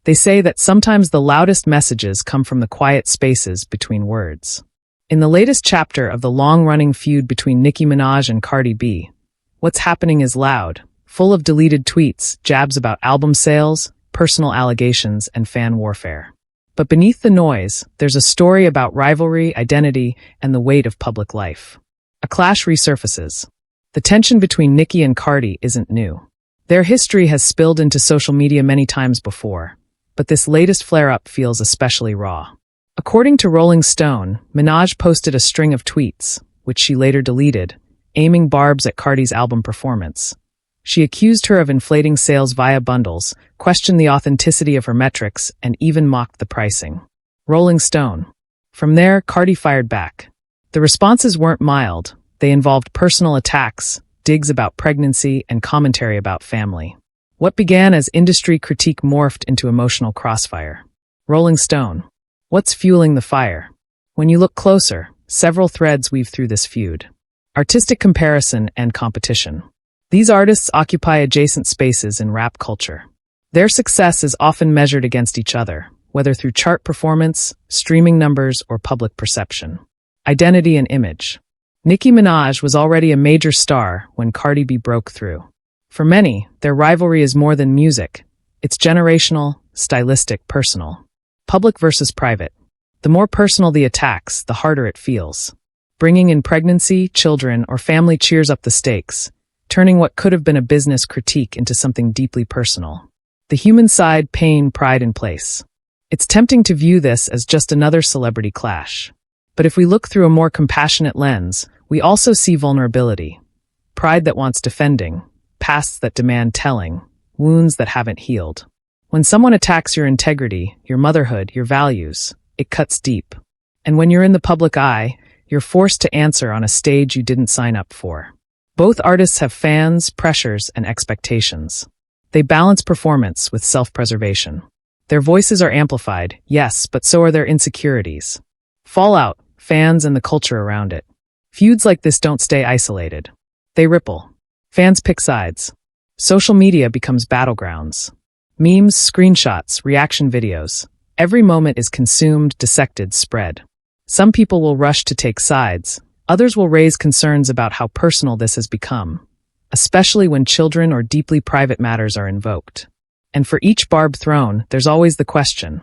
They say that sometimes the loudest messages come from the quiet spaces between words. In the latest chapter of the long-running feud between Nicki Minaj and Cardi B, what's happening is loud, full of deleted tweets, jabs about album sales, personal allegations, and fan warfare. But beneath the noise, there's a story about rivalry, identity, and the weight of public life. A clash resurfaces. The tension between Nicki and Cardi isn't new. Their history has spilled into social media many times before, but this latest flare-up feels especially raw. According to Rolling Stone, Minaj posted a string of tweets, which she later deleted, aiming barbs at Cardi's album performance. She accused her of inflating sales via bundles, questioned the authenticity of her metrics, and even mocked the pricing. Rolling Stone. From there, Cardi fired back. The responses weren't mild. They involved personal attacks, digs about pregnancy, and commentary about family. What began as industry critique morphed into emotional crossfire. Rolling Stone. What's fueling the fire? When you look closer, several threads weave through this feud. Artistic comparison and competition. These artists occupy adjacent spaces in rap culture. Their success is often measured against each other, whether through chart performance, streaming numbers, or public perception. Identity and image. Nicki Minaj was already a major star when Cardi B broke through. For many, their rivalry is more than music. It's generational, stylistic, personal. Public versus private. The more personal the attacks, the harder it feels. Bringing in pregnancy, children, or family cheers up the stakes, turning what could have been a business critique into something deeply personal. The human side, pain, pride in place. It's tempting to view this as just another celebrity clash. But if we look through a more compassionate lens, we also see vulnerability. Pride that wants defending, pasts that demand telling, wounds that haven't healed. When someone attacks your integrity, your motherhood, your values, it cuts deep. And when you're in the public eye, you're forced to answer on a stage you didn't sign up for. Both artists have fans, pressures, and expectations. They balance performance with self-preservation. Their voices are amplified, yes, but so are their insecurities. Fallout, fans, and the culture around it. Feuds like this don't stay isolated. They ripple. Fans pick sides. Social media becomes battlegrounds. Memes, screenshots, reaction videos. Every moment is consumed, dissected, spread. Some people will rush to take sides. Others will raise concerns about how personal this has become, especially when children or deeply private matters are invoked. And for each barb thrown, there's always the question: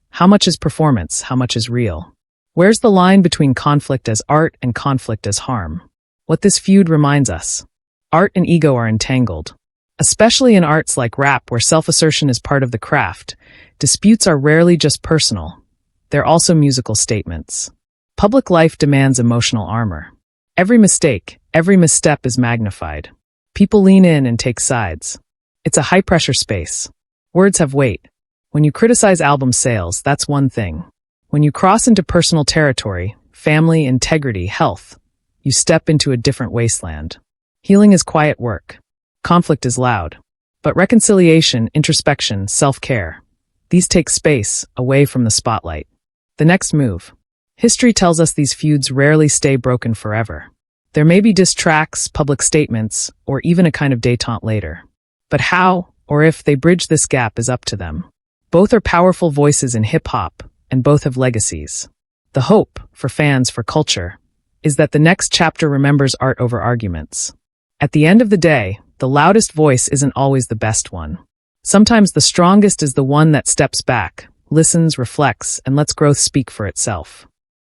how much is performance, how much is real? Where's the line between conflict as art and conflict as harm? What this feud reminds us: art and ego are entangled. Especially in arts like rap, where self-assertion is part of the craft, disputes are rarely just personal. They're also musical statements. Public life demands emotional armor. Every mistake, every misstep is magnified. People lean in and take sides. It's a high-pressure space. Words have weight. When you criticize album sales, that's one thing. When you cross into personal territory, family, integrity, health, you step into a different wasteland. Healing is quiet work. Conflict is loud. But reconciliation, introspection, self-care, these take space away from the spotlight. The next move. History tells us these feuds rarely stay broken forever. There may be diss tracks, public statements, or even a kind of détente later. But how, or if, they bridge this gap is up to them. Both are powerful voices in hip-hop, and both have legacies. The hope, for fans, for culture, is that the next chapter remembers art over arguments. At the end of the day, the loudest voice isn't always the best one. Sometimes the strongest is the one that steps back, listens, reflects, and lets growth speak for itself.